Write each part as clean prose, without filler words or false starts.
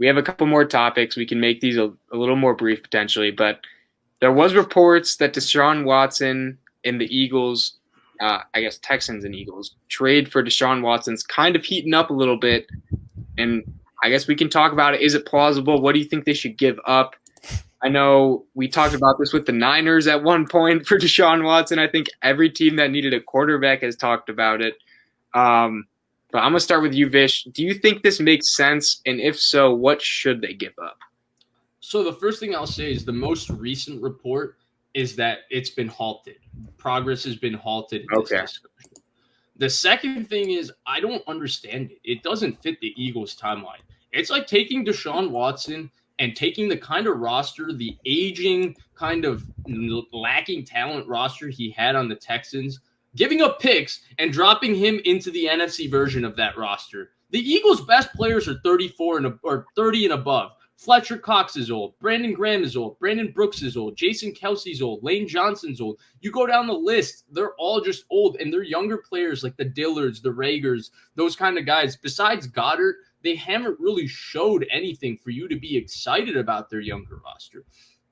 we have a couple more topics. We can make these a little more brief potentially, but there was reports that Deshaun Watson and the Eagles, I guess Texans and Eagles, trade for Deshaun Watson's kind of heating up a little bit. And I guess we can talk about it. Is it plausible? What do you think they should give up? I know we talked about this with the Niners at one point for Deshaun Watson. I think every team that needed a quarterback has talked about it. But I'm going to start with you, Vish. Do you think this makes sense? And if so, what should they give up? So the first thing I'll say is the most recent report is that it's been halted. Progress has been halted in this discussion. The second thing is I don't understand it. It doesn't fit the Eagles' timeline. It's like taking Deshaun Watson and taking the kind of roster, the aging, kind of lacking talent roster he had on the Texans, giving up picks, and dropping him into the NFC version of that roster. The Eagles' best players are 34 or 30 and above. Fletcher Cox is old. Brandon Graham is old. Brandon Brooks is old. Jason Kelsey's old. Lane Johnson's old. You go down the list, they're all just old, and they're younger players like the Dillards, the Ragers, those kind of guys. Besides Goddard, they haven't really showed anything for you to be excited about their younger roster.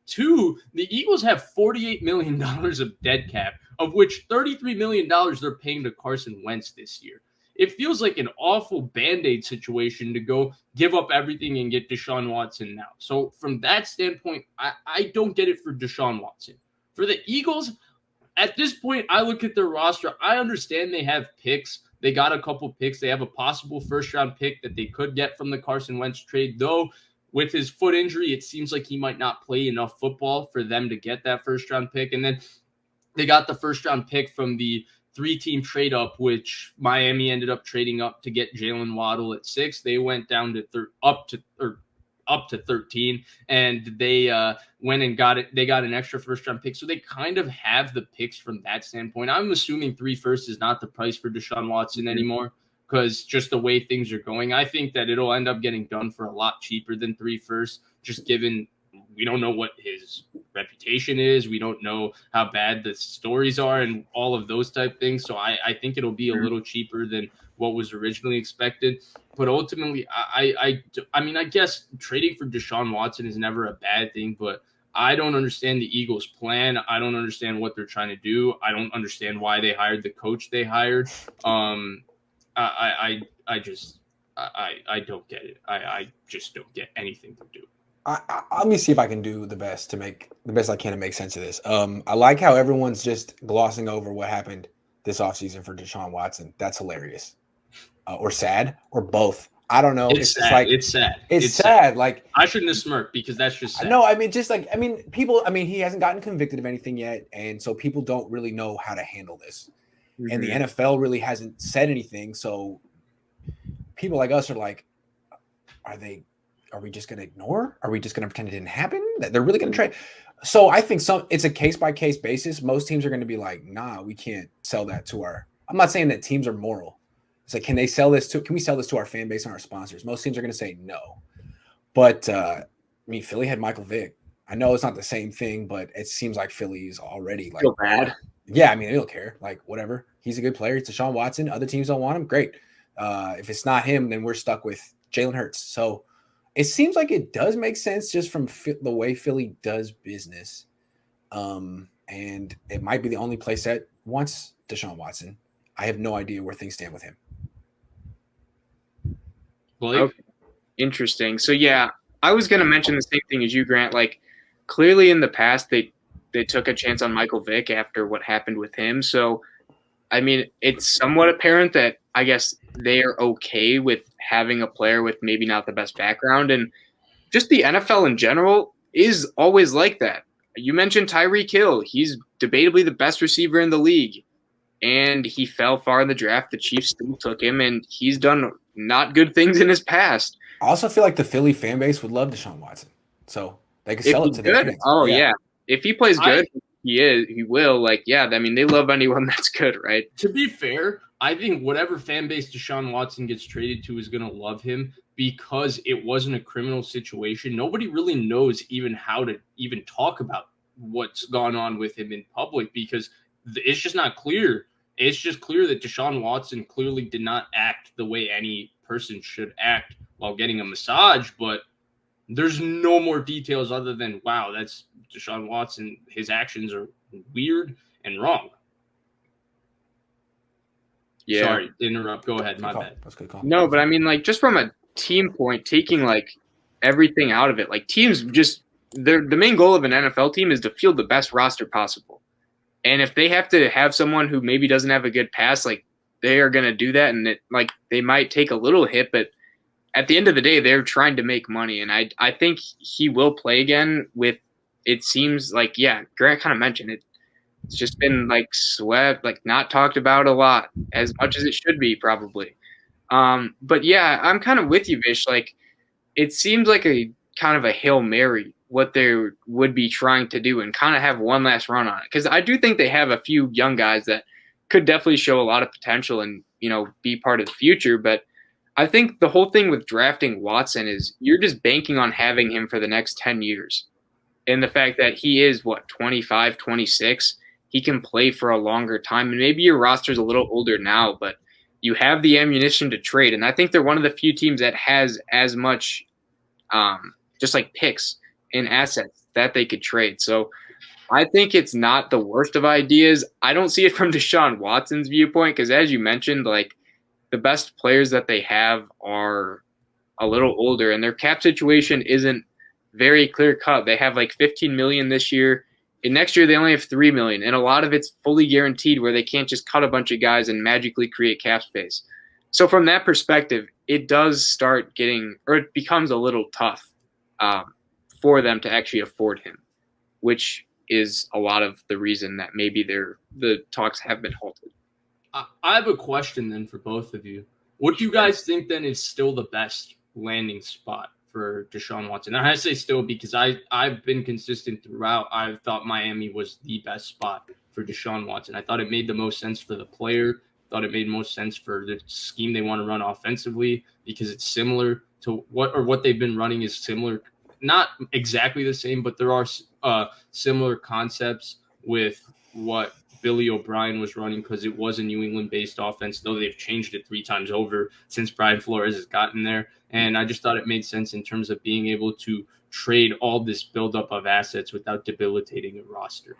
Two, the Eagles have $48 million of dead cap, of which $33 million they're paying to Carson Wentz this year. It feels like an awful Band-Aid situation to go give up everything and get Deshaun Watson now. So from that standpoint, I don't get it for Deshaun Watson. For the Eagles, at this point, I look at their roster. I understand they have picks. They got a couple picks. They have a possible first-round pick that they could get from the Carson Wentz trade, though with his foot injury, it seems like he might not play enough football for them to get that first-round pick. And then they got the first-round pick from the 3-team trade up, which Miami ended up trading up to get Jalen Waddle at 6. They went down to up to 13, and they went and got it. They got an extra first-round pick, so they kind of have the picks from that standpoint. I'm assuming 3 firsts is not the price for Deshaun Watson anymore, because just the way things are going, I think that it'll end up getting done for a lot cheaper than 3 firsts, just given we don't know what his reputation is. We don't know how bad the stories are and all of those type things. So I think it'll be a little cheaper than what was originally expected. But ultimately, I mean, I guess trading for Deshaun Watson is never a bad thing, but I don't understand the Eagles' plan. I don't understand what they're trying to do. I don't understand why they hired the coach they hired. I don't get it. I just don't get anything to do. Let me see if I can do the best I can to make sense of this. I like how everyone's just glossing over what happened this offseason for Deshaun Watson. That's hilarious. Or sad, or both. I don't know. It's sad. It's sad. It's sad. Like, I shouldn't have smirked because that's just sad. No, I mean, he hasn't gotten convicted of anything yet, and so people don't really know how to handle this. Mm-hmm. And the NFL really hasn't said anything, so people like us are like, are we just going to ignore? Are we just going to pretend it didn't happen? That they're really going to try? So I think it's a case-by-case basis. Most teams are going to be like, nah, we can't sell that to our – I'm not saying that teams are moral. It's like, can we sell this to our fan base and our sponsors? Most teams are going to say no. But, I mean, Philly had Michael Vick. I know it's not the same thing, but it seems like Philly is already like – feel bad. Yeah, I mean, they don't care. Like, whatever. He's a good player. It's Deshaun Watson. Other teams don't want him. Great. If it's not him, then we're stuck with Jalen Hurts. So – it seems like it does make sense just from the way Philly does business. And it might be the only place that wants Deshaun Watson. I have no idea where things stand with him. Okay. Interesting. So, yeah, I was going to mention the same thing as you, Grant. Like, clearly in the past, they took a chance on Michael Vick after what happened with him. So, I mean, it's somewhat apparent that I guess they are okay with having a player with maybe not the best background. And just the NFL in general is always like that. You mentioned Tyreek Hill. He's debatably the best receiver in the league. And he fell far in the draft. The Chiefs still took him, and he's done not good things in his past. I also feel like the Philly fan base would love Deshaun Watson. So they could sell it to their fans. Oh, yeah. If he plays good, he will. Like, yeah, I mean, they love anyone that's good, right? To be fair, I think whatever fan base Deshaun Watson gets traded to is going to love him because it wasn't a criminal situation. Nobody really knows even how to even talk about what's gone on with him in public because it's just not clear. It's just clear that Deshaun Watson clearly did not act the way any person should act while getting a massage, but There's no more details other than, wow, that's Deshaun Watson. His actions are weird and wrong. Yeah. Sorry to interrupt. Go ahead. My bad. That's a good call. No, but I mean, like, just from a team point, taking like everything out of it, like teams just the main goal of an NFL team is to field the best roster possible. And if they have to have someone who maybe doesn't have a good pass, like they are going to do that, and like they might take a little hit, but at the end of the day, they're trying to make money. And I think he will play again with, it seems like, yeah, Grant kind of mentioned it. It's just been like swept, like not talked about a lot, as much as it should be probably. But yeah, I'm kind of with you, Vish. Like it seems like a kind of a Hail Mary what they would be trying to do and kind of have one last run on it. Because I do think they have a few young guys that could definitely show a lot of potential and, be part of the future. But I think the whole thing with drafting Watson is you're just banking on having him for the next 10 years. And the fact that he is, 25, 26, he can play for a longer time. And maybe your roster's a little older now, but you have the ammunition to trade. And I think they're one of the few teams that has as much just like picks and assets that they could trade. So I think it's not the worst of ideas. I don't see it from Deshaun Watson's viewpoint because, as you mentioned, like the best players that they have are a little older and their cap situation isn't very clear cut. They have like $15 million this year. And next year they only have $3 million. And a lot of it's fully guaranteed where they can't just cut a bunch of guys and magically create cap space. So from that perspective, it does start getting, or it becomes a little tough for them to actually afford him, which is a lot of the reason that maybe the talks have been halted. I have a question then for both of you. What do you guys think then is still the best landing spot for Deshaun Watson? And I say still because I've been consistent throughout. I thought Miami was the best spot for Deshaun Watson. I thought it made the most sense for the player. Thought it made most sense for the scheme they want to run offensively because it's similar to what they've been running is similar. Not exactly the same, but there are similar concepts with what Billy O'Brien was running because it was a New England-based offense, though they've changed it 3 times over since Brian Flores has gotten there. And I just thought it made sense in terms of being able to trade all this buildup of assets without debilitating a roster.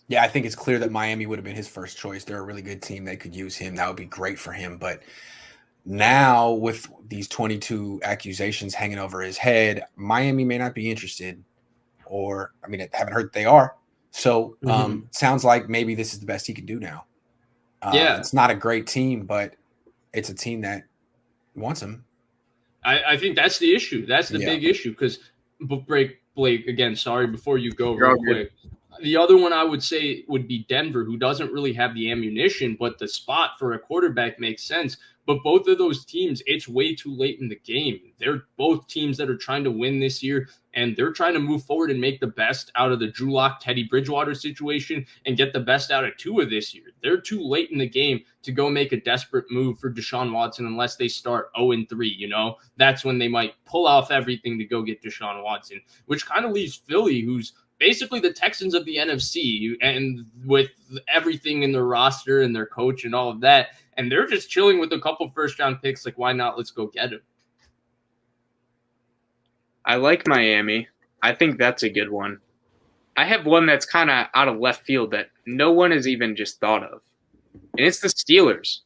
Yeah, I think it's clear that Miami would have been his first choice. They're a really good team. They could use him. That would be great for him. But now with these 22 accusations hanging over his head, Miami may not be interested. Or, I mean, I haven't heard they are. So sounds like maybe this is the best he can do now. It's not a great team, but it's a team that wants him. I think that's the issue. That's the big issue because Blake, again, sorry, before you go real quick. The other one I would say would be Denver, who doesn't really have the ammunition, but the spot for a quarterback makes sense. But both of those teams, it's way too late in the game. They're both teams that are trying to win this year, and they're trying to move forward and make the best out of the Drew Lock, Teddy Bridgewater situation and get the best out of Tua this year. They're too late in the game to go make a desperate move for Deshaun Watson unless they start 0-3, That's when they might pull off everything to go get Deshaun Watson, which kind of leaves Philly, who's basically the Texans of the NFC, and with everything in their roster and their coach and all of that, and they're just chilling with a couple first-round picks. Like, why not? Let's go get him. I like Miami. I think that's a good one. I have one that's kind of out of left field that no one has even just thought of, and it's the Steelers.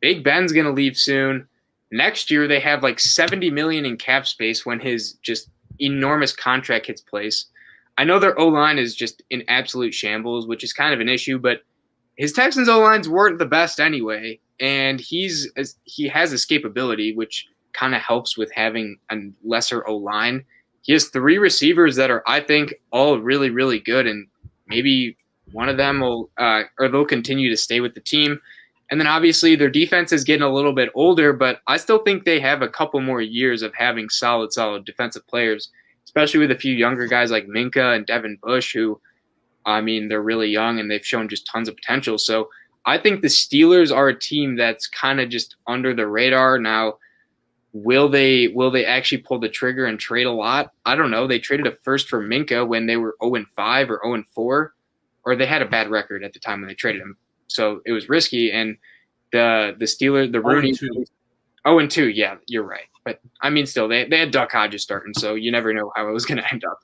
Big Ben's going to leave soon. Next year, they have like $70 million in cap space when his just enormous contract hits place. I know their O-line is just in absolute shambles, which is kind of an issue, but his Texans O-lines weren't the best anyway, and he has escapability, which kind of helps with having a lesser O-line. He has 3 receivers that are, I think, all really, really good, and maybe one of them will or they'll continue to stay with the team. And then obviously their defense is getting a little bit older, but I still think they have a couple more years of having solid defensive players, especially with a few younger guys like Minka and Devin Bush, who, I mean, they're really young and they've shown just tons of potential. So I think the Steelers are a team that's kind of just under the radar. Now, will they actually pull the trigger and trade a lot? I don't know. They traded a first for Minka when they were 0-5 or 0-4, or they had a bad record at the time when they traded him. So it was risky. And the Steelers, the Rooney, 0-2, yeah, you're right. But I mean, still, they had Duck Hodges starting, so you never know how it was going to end up.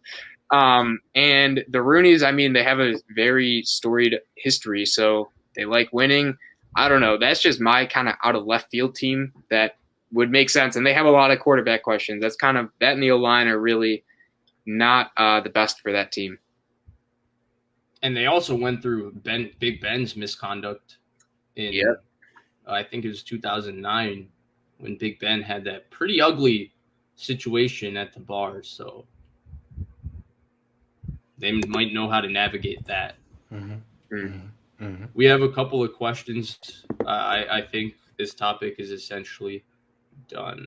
And the Rooneys, I mean, they have a very storied history, so they like winning. I don't know. That's just my kind of out of left field team that would make sense. And they have a lot of quarterback questions. That's kind of that and the O-line are really not the best for that team. And they also went through Big Ben's misconduct in, I think it was 2009, when Big Ben had that pretty ugly situation at the bar. So they might know how to navigate that. Mm-hmm. Mm-hmm. Mm-hmm. We have a couple of questions. I think this topic is essentially done.